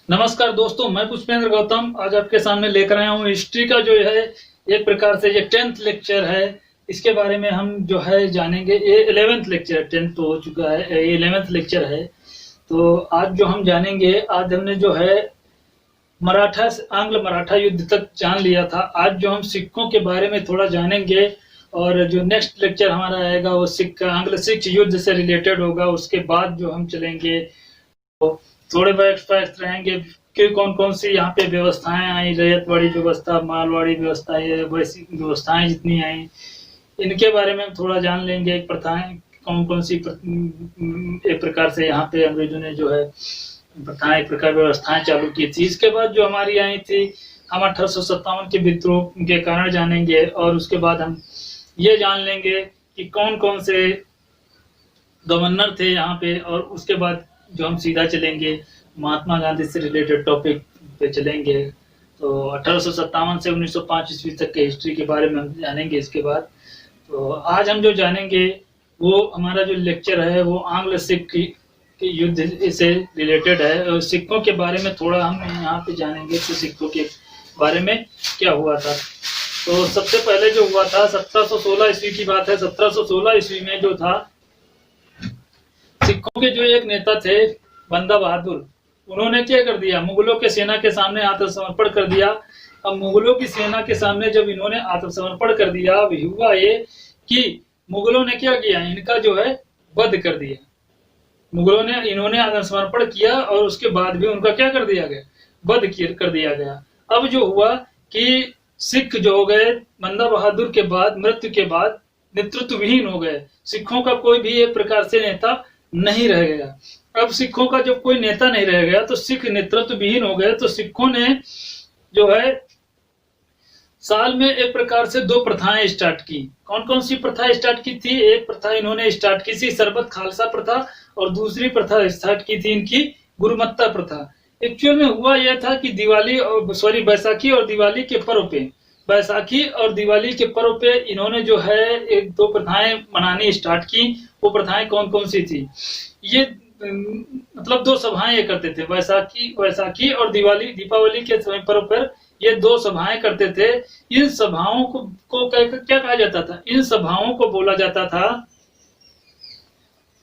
नमस्कार दोस्तों, मैं पुष्पेंद्र गौतम आज आपके सामने लेकर आया हूँ हिस्ट्री का जो है एक प्रकार से ये 10th लेक्चर है। इसके बारे में हम जो है जानेंगे। ये 11th लेक्चर, 10th तो हो चुका है, ये 11th लेक्चर है। तो आज जो हम जानेंगे, आज हमने जो है मराठा से आंग्ल मराठा युद्ध तक जान लिया था। आज जो हम सिखों के बारे में थोड़ा जानेंगे और जो नेक्स्ट लेक्चर हमारा आएगा वो आंग्ल सिख युद्ध से रिलेटेड होगा। उसके बाद जो हम चलेंगे तो थोड़े बहुत रहेंगे कि कौन कौन सी यहाँ पे व्यवस्थाएं आई, रैयतवाड़ी व्यवस्था, मालवाड़ी व्यवस्था, ये वैसी व्यवस्थाएं जितनी आई इनके बारे में हम थोड़ा जान लेंगे। प्रथाएं कौन कौन सी एक प्रकार से यहाँ पे अंग्रेजों ने जो है प्रथाएं एक प्रकार व्यवस्थाएं चालू की थी। इसके बाद जो हमारी आई थी, हम 1857 के विद्रोह के कारण जानेंगे और उसके बाद हम ये जान लेंगे कि कौन कौन से गवर्नर थे यहाँ पे। और उसके बाद जो हम सीधा चलेंगे महात्मा गांधी से रिलेटेड टॉपिक पे चलेंगे। तो 1857 से 1905 ईस्वी तक के हिस्ट्री के बारे में हम जानेंगे। इसके बाद तो आज हम जो जानेंगे वो हमारा जो लेक्चर है वो आंग्ल सिख के युद्ध से रिलेटेड है। और सिखों के बारे में थोड़ा हम यहाँ पे जानेंगे कि सिखों के बारे में क्या हुआ था। तो सबसे पहले जो हुआ था 1716 ईस्वी की बात है। 1716 ईस्वी में जो था, सिखों के जो एक नेता थे बंदा बहादुर, उन्होंने क्या कर दिया, मुगलों के सेना के सामने आत्मसमर्पण कर दिया। अब मुगलों की सेना के सामने जब इन्होंने आत्मसमर्पण कर दिया, हुआ ये कि मुगलों ने क्या किया, इनका जो है वध कर दिया। मुगलों ने इन्होंने आत्मसमर्पण किया और उसके बाद भी उनका क्या कर दिया गया, वध कर दिया गया। अब जो हुआ कि सिख जो हो गए बंदा बहादुर के बाद, मृत्यु के बाद नेतृत्व विहीन हो गए। सिखों का कोई भी एक प्रकार से नेता नहीं रह गया। अब सिखों का जब कोई नेता नहीं रह गया तो सिख नेतृत्व विहीन हो गए। तो सिखों ने जो है साल में एक प्रकार से दो प्रथाएं स्टार्ट की। कौन कौन सी प्रथा स्टार्ट की थी? एक प्रथा इन्होंने स्टार्ट की थी सरबत खालसा प्रथा, और दूसरी प्रथा स्टार्ट की थी इनकी गुरुमत्ता प्रथा। एक्चुअल में हुआ यह था कि बैसाखी और दिवाली के पर्व पे, बैसाखी और दिवाली के पर्व पे इन्होंने जो है एक दो प्रथाएं मनानी स्टार्ट की। वो प्रथाएं कौन कौन सी थी? ये मतलब दो सभाएं ये करते थे, बैसाखी और दीपावली के समय पर्व पर ये दो सभाएं करते थे। इन सभाओं को क्या कहा जाता था? इन सभाओं को बोला जाता था,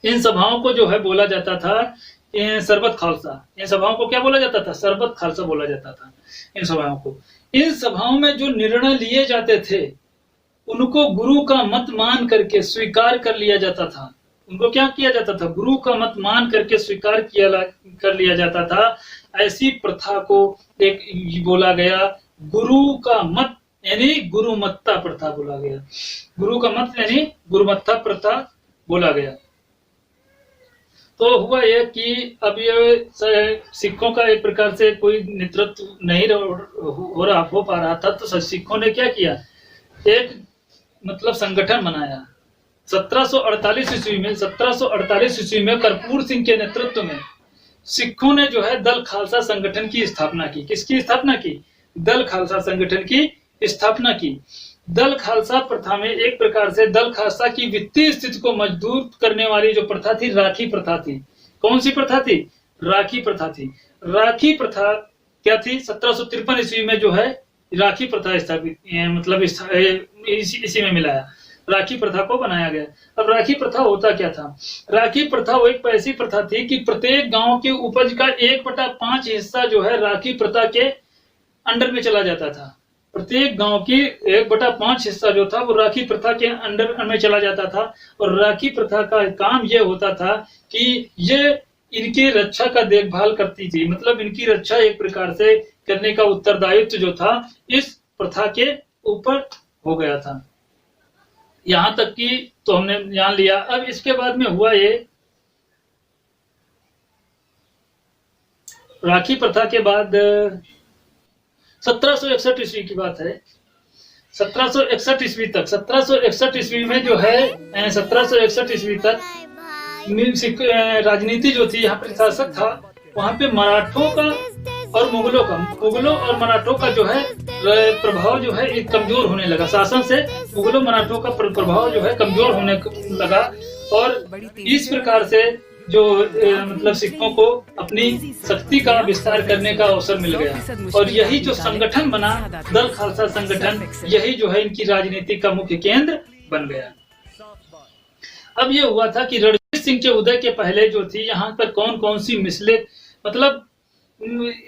इन सभाओं को जो है बोला जाता था सरबत खालसा। इन सभाओं को क्या बोला जाता था? सरबत खालसा बोला जाता था इन सभाओं को। इन सभाओं में जो निर्णय लिए जाते थे उनको गुरु का मत मान करके स्वीकार कर लिया जाता था। उनको क्या किया जाता था? गुरु का मत मान करके स्वीकार कर लिया जाता था। ऐसी प्रथा को एक बोला गया गुरु का मत, यानी गुरुमत्ता प्रथा बोला गया। गुरु का मत यानी गुरुमत्ता प्रथा बोला गया। तो हुआ यह कि अब ये सिखों का एक प्रकार से कोई नेतृत्व नहीं हो पा रहा था। तो सिखों ने क्या किया, एक मतलब संगठन बनाया 1748 ईस्वी में कर्पूर सिंह के नेतृत्व में सिखों ने जो है दल खालसा संगठन की स्थापना की। किसकी स्थापना की? दल खालसा संगठन की स्थापना की। दल खालसा प्रथा में एक प्रकार से दल खालसा की वित्तीय स्थिति को मजबूत करने वाली जो प्रथा थी, राखी प्रथा थी। कौन सी प्रथा थी? राखी प्रथा थी। राखी प्रथा क्या थी? 1753 ईस्वी में जो है राखी प्रथा स्थापित, मतलब इसी में मिलाया, राखी प्रथा को बनाया गया। अब राखी प्रथा होता क्या था? राखी प्रथा वो एक ऐसी प्रथा थी कि प्रत्येक गांव के उपज का 1/5 हिस्सा जो है राखी प्रथा के अंडर में चला जाता था। प्रत्येक गांव की 1/5 हिस्सा जो था वो राखी प्रथा के अंडर में चला जाता था। और राखी प्रथा का काम ये होता था कि ये इनकी रक्षा का देखभाल करती थी, मतलब इनकी रक्षा एक प्रकार से करने का उत्तरदायित्व जो था इस प्रथा के ऊपर हो गया था। यहां तक कि तो हमने जान लिया। अब इसके बाद में हुआ ये, राखी प्रथा के बाद 1761 ईस्वी की बात है। 1761 ईस्वी तक, 1761 ईस्वी में जो है 1761 ईस्वी तक राजनीति जो थी, यहाँ पर शासक था, वहां पे मराठों का और मुगलों और मराठों का जो है प्रभाव जो है कमजोर होने लगा। शासन से मुगलों मराठों का प्रभाव जो है कमजोर होने लगा। और इस प्रकार से जो मतलब सिखों को अपनी शक्ति का विस्तार करने का अवसर मिल गया, और यही जो संगठन बना दल खालसा संगठन, यही जो है इनकी राजनीति का मुख्य केंद्र बन गया। अब ये हुआ था कि रणजीत सिंह के उदय के पहले जो थी यहाँ पर कौन कौन सी मिसलें, मतलब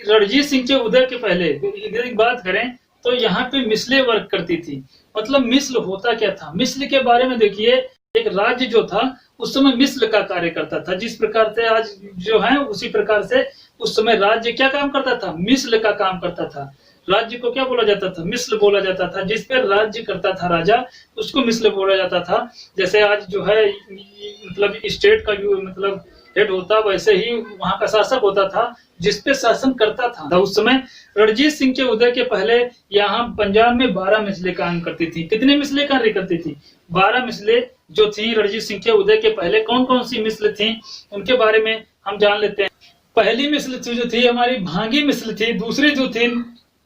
रणजीत सिंह के उदय के पहले एक बात करें तो यहाँ पे मिसलें वर्क करती थी। मतलब मिसल होता क्या था, मिसल के बारे में देखिए, एक राज्य जो था उस समय मिसल का कार्य करता था। जिस प्रकार से आज जो है उसी प्रकार से उस समय राज्य क्या काम करता था, मिसल का काम करता था। राज्य को क्या बोला जाता था, मिसल बोला जाता था। जिस पर राज्य करता था राजा, उसको मिसल बोला जाता था। जैसे आज जो है मतलब स्टेट का जो मतलब हेड होता, वैसे ही वहां का शासक होता था जिसपे शासन करता था। उस समय रणजीत सिंह के उदय के पहले यहाँ पंजाब में 12 मिसलें काम करती थी। कितने मिसलें कार्य करती थी? 12 मिसलें जो थी रणजीत सिंह के उदय के पहले। कौन कौन सी मिसल थी उनके बारे में हम जान लेते हैं। पहली मिसल जो थी हमारी भांगी मिसल थी।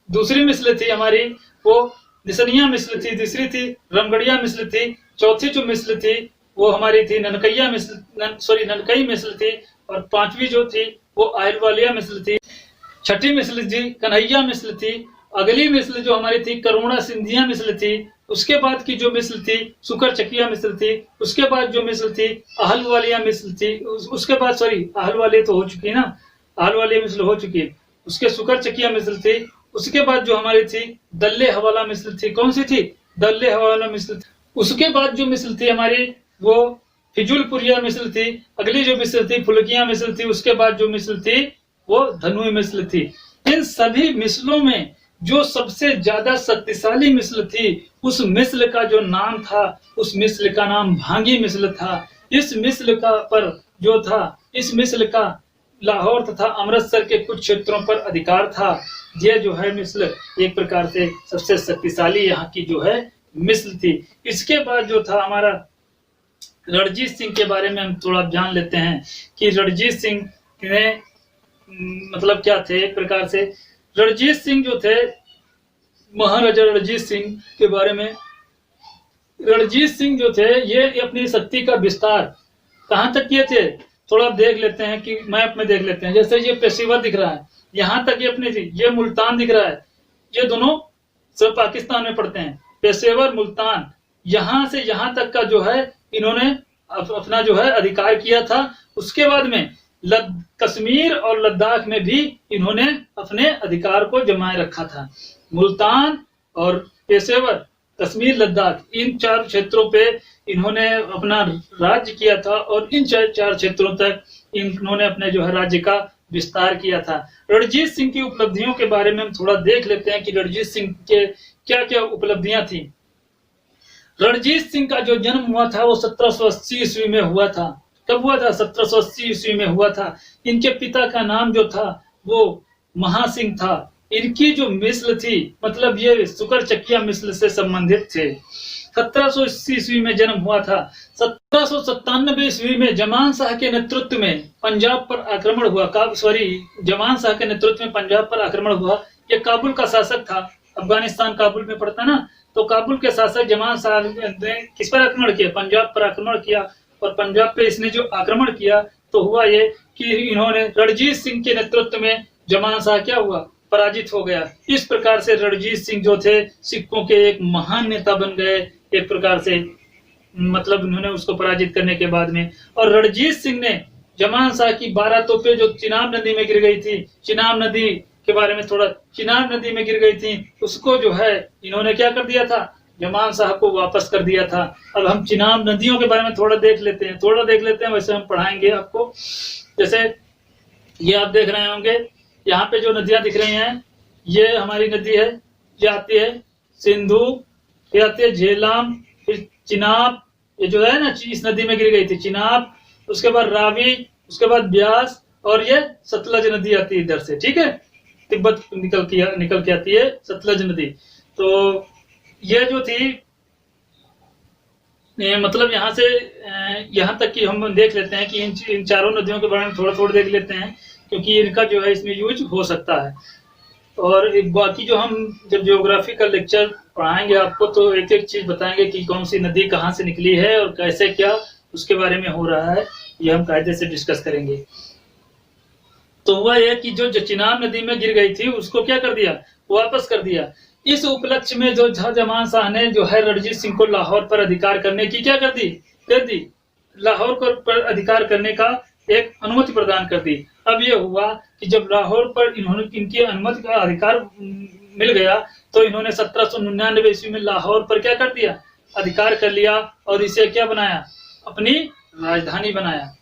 दूसरी मिसल थी हमारी वो निसनिया मिसल थी। तीसरी थी रमगढ़िया मिसल थी। चौथी जो मिसल थी वो हमारी थी ननकई मिसल थी। और पांचवी जो थी वो आहलवालिया मिसल थी। छठी मिसल थी कन्हैया मिसल थी। अगली मिसल जो हमारी थी करुणा सिंधिया मिसल थी। उसके बाद की जो मिसल थी सुकर चकिया मिसल थी। उसके बाद जो मिसल थी आहलवालिया मिसल थी। उसके बाद आहलवालिया तो हो चुकी ना, आहलवालिया मिसल हो चुकी है। उसके सुकर चकिया मिसल थी। उसके बाद जो हमारी थी दल्ले हवाला मिसल थी। कौन सी थी? दल्ले हवाला मिसल थी। उसके बाद जो मिसल थी हमारी वो फिजुलपुरिया मिसल थी। अगली जो मिसल थी फुलकिया मिसल थी। उसके बाद जो मिसल थी वो धनुई मिसल थी। इन सभी मिसलों में जो सबसे ज्यादा शक्तिशाली मिसल थी, उस मिसल का जो नाम था, उस मिसल का नाम भांगी मिसल था। इस मिसल का पर जो था, इस मिसल का लाहौर तथा अमृतसर के कुछ क्षेत्रों पर अधिकार था। यह जो है मिसल एक प्रकार से सबसे शक्तिशाली यहाँ की जो है मिसल थी। इसके बाद जो था हमारा रणजीत सिंह के बारे में हम थोड़ा जान लेते हैं कि रणजीत सिंह ने मतलब क्या थे। एक प्रकार से रणजीत सिंह जो थे, महाराजा रणजीत सिंह के बारे में, रणजीत सिंह जो थे ये अपनी शक्ति का विस्तार कहाँ तक किए थे, थोड़ा देख लेते हैं कि मैप में देख लेते हैं। जैसे ये पेशेवर दिख रहा है, यहाँ तक ये अपनी थी। ये मुल्तान दिख रहा है, ये दोनों सब पाकिस्तान में पड़ते हैं। पेशेवर, मुल्तान, यहाँ से यहाँ तक का जो है इन्होंने अपना जो है अधिकार किया था। उसके बाद में कश्मीर और लद्दाख में भी इन्होंने अपने अधिकार को जमाए रखा था। मुल्तान और पेशेवर, कश्मीर, लद्दाख, इन 4 क्षेत्रों पे इन्होंने अपना राज्य किया था और इन 4 क्षेत्रों तक इन्होंने अपने जो है राज्य का विस्तार किया था। रणजीत सिंह की उपलब्धियों के बारे में हम थोड़ा देख लेते हैं कि रणजीत सिंह के क्या क्या उपलब्धियां थी। रणजीत सिंह का जो जन्म हुआ था वो 1780 ईस्वी में हुआ था। कब हुआ था? 1780 ईस्वी में हुआ था। इनके पिता का नाम जो था वो महासिंह था। इनकी जो मिसल थी, मतलब ये सुकर चकिया मिसल से संबंधित थे। 1780 ईस्वी में जन्म हुआ था। 1797 ईस्वी में जमान शाह के नेतृत्व में पंजाब पर आक्रमण हुआ। जमान शाह के नेतृत्व में पंजाब पर आक्रमण हुआ। ये काबुल का शासक था। अफगानिस्तान काबुल में पड़ता ना, तो काबुल के शासक जमान शाह ने किस पर आक्रमण किया? पंजाब पर आक्रमण किया। और पंजाब पे इसने जो आक्रमण किया तो हुआ ये कि इन्होंने रणजीत सिंह के नेतृत्व में जमान शाह क्या हुआ? पराजित हो गया। इस प्रकार से रणजीत सिंह जो थे सिखों के एक महान नेता बन गए एक प्रकार से, मतलब उन्होंने उसको पराजित करने के बाद में। और रणजीत सिंह ने जमान शाह की 12 तोपें जो चिनाब नदी में गिर गई थी, चिनाब नदी के बारे में थोड़ा, चिनाब नदी में गिर गई थी, उसको जो है इन्होंने क्या कर दिया था? जमान शाह को वापस कर दिया था। अब हम चिनाब नदियों के बारे में थोड़ा देख लेते हैं, वैसे हम पढ़ाएंगे आपको। जैसे ये आप देख रहे होंगे, यहाँ पे जो नदियां दिख रही हैं, ये हमारी नदी है। ये आती है सिंधु, फिर आती है झेलम, फिर चिनाब, ये जो है ना इस नदी में गिर गई थी चिनाब। उसके बाद रावी, उसके बाद ब्यास, और ये सतलज नदी आती है इधर से, ठीक है, तिब्बत निकल के आती है सतलज नदी। तो ये जो थी मतलब यहाँ से यहाँ तक कि हम देख लेते हैं कि इन चारों नदियों के बारे में थोड़ा देख लेते हैं, क्योंकि इनका जो है इसमें यूज हो सकता है। और बाकी जो हम जब ज्योग्राफी का लेक्चर पढ़ाएंगे आपको, तो एक एक चीज बताएंगे कि कौन सी नदी कहाँ से निकली है और कैसे क्या उसके बारे में हो रहा है। ये हम कायदे से डिस्कस करेंगे। तो हुआ यह कि जो चिनाब नदी में गिर गई थी उसको क्या कर दिया, वापस कर दिया। इस उपलक्ष्य में जो शाहजहां शाह ने जो है रणजीत सिंह को लाहौर पर अधिकार करने की क्या कर दी, लाहौर पर अधिकार करने का एक अनुमति प्रदान कर दी। अब ये हुआ कि जब लाहौर पर इनकी अनुमति का अधिकार मिल गया तो इन्होंने 1799 ईस्वी में लाहौर पर क्या कर दिया, अधिकार कर लिया और इसे क्या बनाया, अपनी राजधानी बनाया।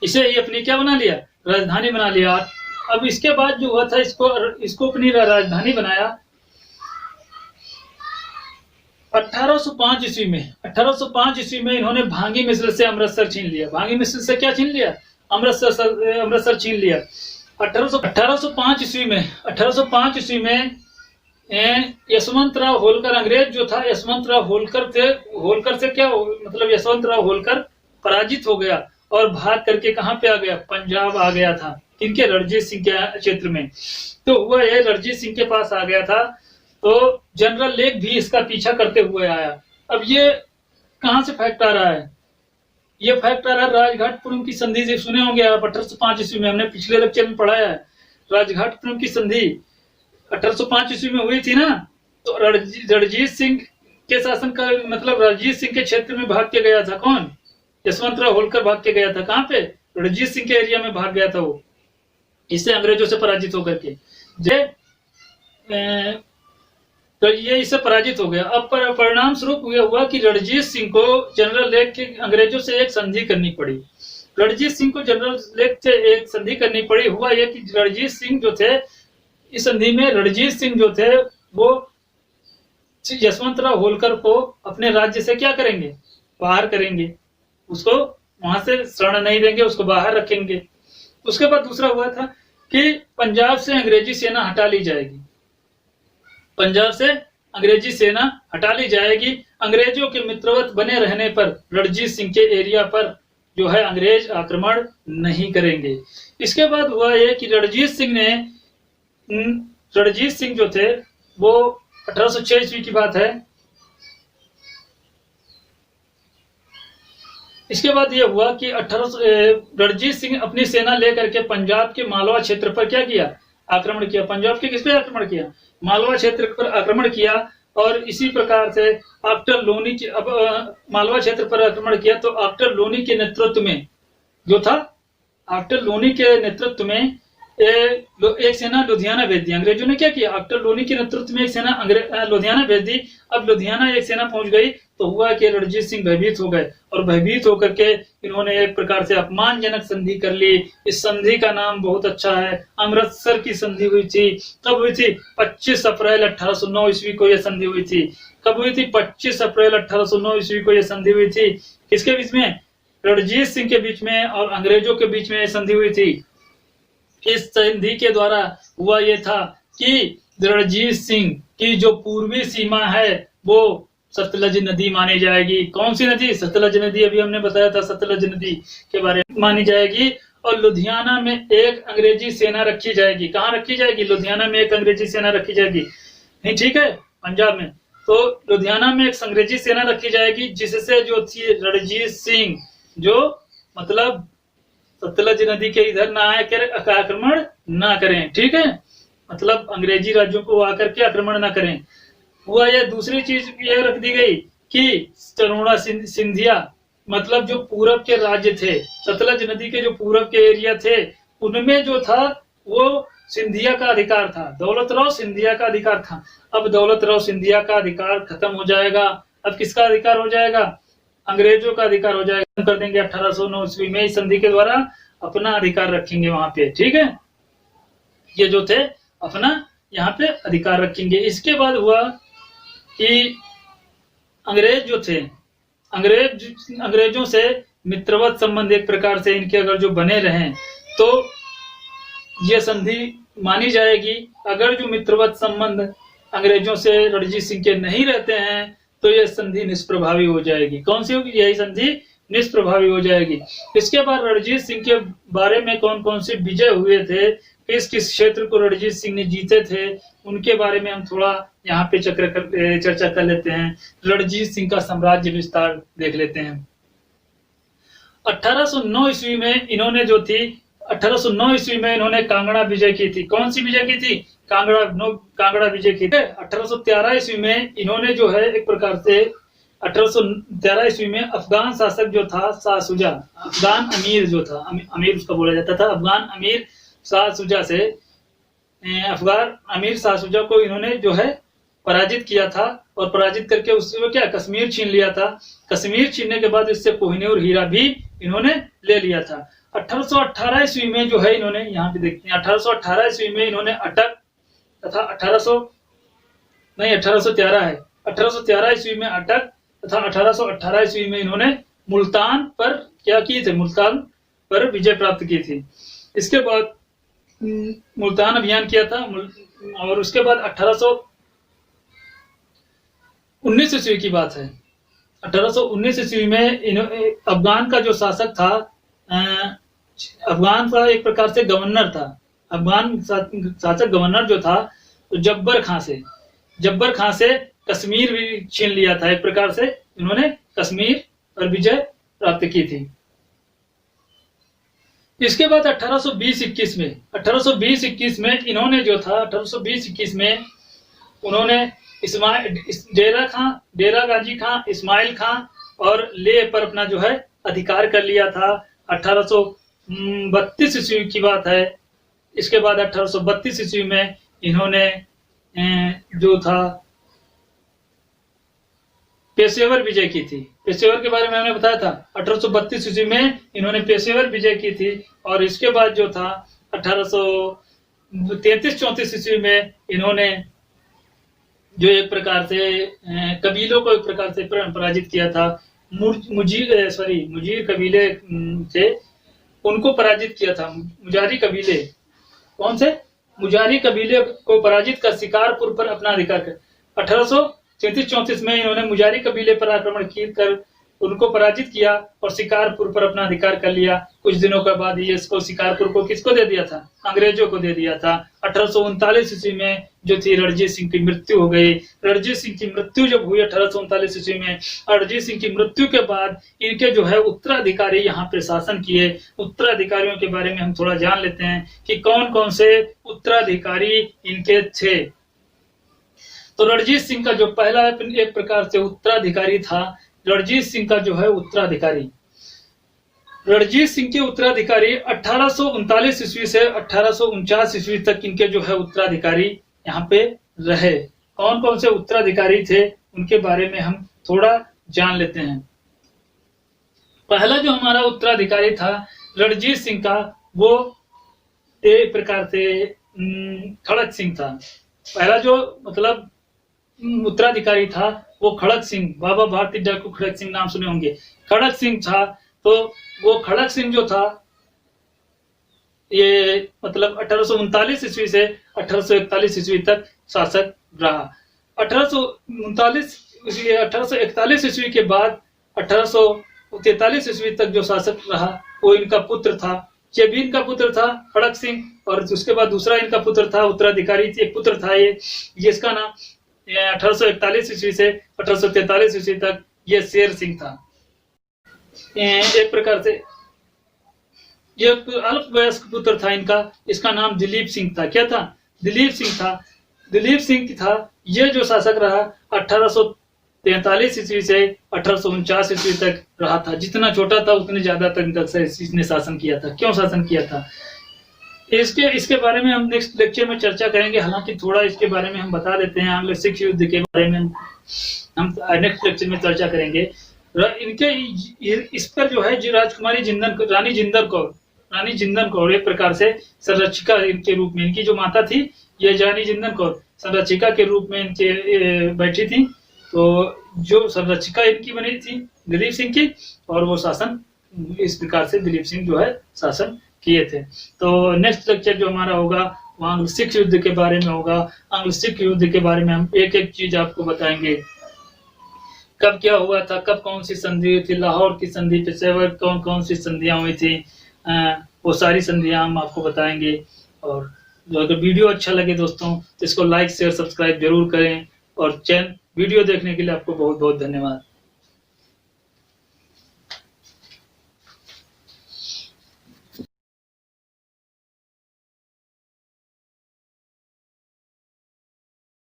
इसे ही अपनी क्या बना लिया, राजधानी बना लिया। अब इसके बाद जो हुआ था इसको अपनी राजधानी बनाया 1805 ईस्वी में। 1805 ईस्वी में इन्होंने भांगी मिस्र से अमृतसर छीन लिया। भांगी मिस्र से क्या छीन लिया, अमृतसर छीन लिया। 1805 ईस्वी में यशवंतराव होलकर, अंग्रेज जो था यशवंतराव होलकर से क्या मतलब यशवंतराव होलकर पराजित हो गया और भाग करके कहां पे आ गया, पंजाब आ गया था। किनके, रणजीत सिंह के क्षेत्र में। तो हुआ ये रणजीत सिंह के पास आ गया था तो जनरल लेक भी इसका पीछा करते हुए आया। अब ये कहां से फैक्ट आ रहा है, ये फैक्ट आ रहा है राजघाटपुरम की संधि से, सुने होंगे आप। 1805 ईस्वी में हमने पिछले लेक्चर में पढ़ाया है, राजघाटपुरम की संधि 1805 ईस्वी में हुई थी ना। तो रणजीत सिंह के शासन का मतलब रणजीत सिंह के क्षेत्र में भाग के गया था कौन, यशवंतराव होलकर भाग के गया था। कहां पे, रणजीत सिंह के एरिया में भाग गया था वो, इससे अंग्रेजों से पराजित होकर के तो ये इससे पराजित हो गया। अब परिणाम स्वरूप हुआ कि रणजीत सिंह को जनरल लेक के अंग्रेजों से एक संधि करनी पड़ी। रणजीत सिंह को जनरल लेक से एक संधि करनी पड़ी। हुआ ये कि रणजीत सिंह जो थे, इस संधि में रणजीत सिंह जो थे वो यशवंतराव होलकर को अपने राज्य से क्या करेंगे, बाहर करेंगे, उसको वहां से शरण नहीं देंगे, उसको बाहर रखेंगे। उसके बाद दूसरा हुआ था कि पंजाब से अंग्रेजी सेना हटा ली जाएगी, पंजाब से अंग्रेजी सेना हटा ली जाएगी। अंग्रेजों के मित्रवत बने रहने पर रणजीत सिंह के एरिया पर जो है अंग्रेज आक्रमण नहीं करेंगे। इसके बाद हुआ यह कि रणजीत सिंह जो थे वो 1806 ईस्वी की बात है। इसके बाद यह हुआ कि रणजीत सिंह अपनी सेना लेकर के पंजाब के मालवा क्षेत्र पर क्या किया, आक्रमण किया। पंजाब के किस पे आक्रमण किया, मालवा क्षेत्र पर आक्रमण किया। और इसी प्रकार से आफ्टर लोनी के मालवा क्षेत्र पर आक्रमण किया। तो आफ्टर लोनी के नेतृत्व में जो था, आफ्टर लोनी के नेतृत्व में एक सेना लुधियाना भेज दी। अंग्रेजों ने क्या किया, आफ्टर लोनी के नेतृत्व में एक सेना लुधियाना भेज दी। अब लुधियाना एक सेना पहुंच गई तो हुआ कि रणजीत सिंह भयभीत हो गए और भयभीत होकर के इन्होंने एक प्रकार से अपमानजनक संधि कर ली। इस संधि का नाम बहुत अच्छा है, अमृतसर की संधि हुई थी। कब हुई थी, 25 अप्रैल 1809 ईस्वी को यह संधि हुई थी। कब हुई थी, 25 अप्रैल 1809 ईस्वी को यह संधि हुई थी। किसके बीच में, रणजीत सिंह के बीच में और अंग्रेजों के बीच में यह संधि हुई थी। इस संधि के द्वारा हुआ यह था कि रणजीत सिंह की जो पूर्वी सीमा है वो सतलज नदी मानी जाएगी। कौन सी नदी, सतलज नदी, अभी हमने बताया था सतलज नदी के बारे में मानी जाएगी। और लुधियाना में एक अंग्रेजी सेना रखी जाएगी। कहाँ रखी जाएगी, लुधियाना में एक अंग्रेजी सेना रखी जाएगी। नहीं, ठीक है, पंजाब में। तो लुधियाना में एक अंग्रेजी सेना रखी जाएगी जिससे जो थी रणजीत सिंह जो मतलब सतलज नदी के इधर ना आकर आक्रमण ना करें, ठीक है, मतलब अंग्रेजी राज्यों को आकर के आक्रमण ना करें। हुआ यह दूसरी चीज यह रख दी गई कि चरोड़ा सिंधिया मतलब जो पूरब के राज्य थे, सतलज नदी के जो पूरब के एरिया थे उनमें जो था वो सिंधिया का अधिकार था, दौलतराव सिंधिया का अधिकार था। अब दौलतराव सिंधिया का अधिकार खत्म हो जाएगा। अब किसका अधिकार हो जाएगा, अंग्रेजों का अधिकार हो जाएगा। कर देंगे 1809 ईस्वी में इस संधि के द्वारा अपना अधिकार रखेंगे वहां पे, ठीक है, ये जो थे अपना यहाँ पे अधिकार रखेंगे। इसके बाद हुआ कि अंग्रेज जो थे, अंग्रेजों से मित्रवत संबंध एक प्रकार से इनके अगर जो बने रहें तो ये संधि मानी जाएगी। अगर जो मित्रवत संबंध अंग्रेजों से रणजीत सिंह के नहीं रहते हैं तो यह संधि निष्प्रभावी हो जाएगी। कौन सी होगी, यही संधि निष्प्रभावी हो जाएगी। इसके बाद रणजीत सिंह के बारे में कौन कौन से विजय हुए थे, किस किस क्षेत्र को रणजीत सिंह ने जीते थे, उनके बारे में हम थोड़ा यहाँ पे चर्चा कर लेते हैं। रणजीत सिंह का साम्राज्य विस्तार देख लेते हैं। 1809 ईस्वी में इन्होंने जो थी 1809 ईस्वी में इन्होंने कांगड़ा विजय की थी। कौन सी विजय की थी? कांगड़ा विजय की थी। 1813 ईस्वी में इन्होंने जो है एक प्रकार से 1813 ईस्वी में अफगान शासक जो था शाह शुजा, अफगान अमीर जो था, अमीर उसका बोला जाता था, अफगान अमीर शाह शुजा से अफगान अमीर शाह शुजा को इन्होंने जो है पराजित किया था और पराजित करके उससे क्या कश्मीर छीन लिया था। कश्मीर छीनने के बाद इससे कोहिनूर हीरा भी इन्होंने ले लिया था। 1818 ईस्वी में जो है इन्होंने, यहाँ पे देखते हैं, 1818 ईस्वी में इन्होंने अटक तथा 1813 है, 1813 ईस्वी में अटक तथा 1818 ईस्वी में इन्होंने मुल्तान पर क्या किए थे? मुल्तान पर विजय प्राप्त की थी। इसके बाद मुल्तान अभियान किया था और उसके बाद 1819 ईस्वी की बात है। 1819 ईस्वी में अफगान का जो शासक था, अफगान का एक प्रकार से गवर्नर था, अफगान शासक गवर्नर जो था तो जब्बर खां से कश्मीर भी छीन लिया था। एक प्रकार से इन्होंने कश्मीर पर विजय प्राप्त की थी। इसके बाद 1820-21 में इन्होंने जो था 1820-21 में उन्होंने डेरा गाजी खां, इस्माइल खां और लेह पर अपना जो है अधिकार कर लिया था। 1832 ईस्वी की बात है। इसके बाद 1832 ईस्वी में इन्होंने जो था पेशेवर विजय की थी। पेशेवर के बारे में मैंने बताया था। 1832 ईस्वी में इन्होंने पेशेवर विजय की थी और इसके बाद जो था 1833-34 ईस्वी में इन्होंने जो एक प्रकार से कबीलों को एक प्रकार से पराजित किया था। मुजीर कबीले थे, उनको पराजित किया था। मुजारी कबीले, कौन से? मुजारी कबीले को पराजित कर शिकारपुर पर अपना अधिकार कर 1833-34 में इन्होंने मुजारी कबीले पर आक्रमण कर उनको पराजित किया और शिकारपुर पर अपना अधिकार कर लिया। कुछ दिनों के बाद ये इसको शिकारपुर को किसको दे दिया था? अंग्रेजों को दे दिया था। 1839 ईस्वी में जो थी रणजीत सिंह की मृत्यु हो गई। रणजीत सिंह की मृत्यु जब हुई 1839 ईस्वी में, रणजीत सिंह की मृत्यु के बाद इनके जो है उत्तराधिकारी यहाँ पे शासन किए। उत्तराधिकारियों के बारे में हम थोड़ा जान लेते हैं कि कौन कौन से उत्तराधिकारी इनके थे। तो रणजीत सिंह का जो पहला एक प्रकार से उत्तराधिकारी था, रणजीत सिंह का जो है उत्तराधिकारी, रणजीत सिंह के उत्तराधिकारी 1839 ईस्वी से 1849 ईस्वी तक इनके जो है उत्तराधिकारी यहाँ पे रहे। कौन कौन से उत्तराधिकारी थे उनके बारे में हम थोड़ा जान लेते हैं। पहला जो हमारा उत्तराधिकारी था रणजीत सिंह का, वो एक प्रकार से खड़क सिंह था। पहला जो मतलब उत्तराधिकारी था वो खड़क सिंह, बाबा भारती डाकू खड़क सिंह नाम सुने होंगे, खड़क सिंह था। तो वो खड़क सिंह जो था ये मतलब 1839 ईस्वी से 1841 ईस्वी तक शासक रहा। 1841 ईस्वी के बाद 1843 ईस्वी तक जो शासक रहा वो इनका पुत्र था। ये भी इनका पुत्र था खड़क सिंह, और उसके बाद दूसरा इनका पुत्र था उत्तराधिकारी, एक पुत्र था ये इसका नाम 1841 ईस्वी से 1843 ईस्वी तक ये शेर सिंह था। एक प्रकार से ये अल्पवयस्क पुत्र था इनका, इसका नाम दिलीप सिंह था। क्या था? दिलीप सिंह था। दिलीप सिंह था। ये जो शासक रहा 1843 ईस्वी से 1849 ईस्वी तक रहा था। जितना छोटा था उतने ज्यादा तक इसने शासन किया था। क्यों शासन किया था इसके बारे में हम नेक्स्ट लेक्चर में चर्चा करेंगे। हालांकि थोड़ा इसके बारे में हम बता देते हैं। आंग्ल सिख युद्ध के बारे में हम नेक्स्ट लेक्चर में चर्चा करेंगे। इनके इस पर जो है रानी जिंदन कौर एक प्रकार से संरक्षिका के रूप में, इनकी जो माता थी ये रानी जिंदन कौर संरक्षिका के रूप में इनके बैठी थी। तो जो संरक्षिका इनकी बनी थी दिलीप सिंह की, और वो शासन इस प्रकार से दिलीप सिंह जो है शासन किए थे। तो नेक्स्ट लेक्चर जो हमारा होगा वो आंग्ल सिख युद्ध के बारे में होगा। आंग्ल सिख युद्ध के बारे में हम एक एक चीज आपको बताएंगे। कब क्या हुआ था, कब कौन सी संधि हुई थी, लाहौर की संधि, पेशावर कौन कौन सी संधियां हुई थी, वो सारी संधियां हम आपको बताएंगे। और जो अगर वीडियो अच्छा लगे दोस्तों तो इसको लाइक शेयर सब्सक्राइब जरूर करें। और वीडियो देखने के लिए आपको बहुत बहुत धन्यवाद।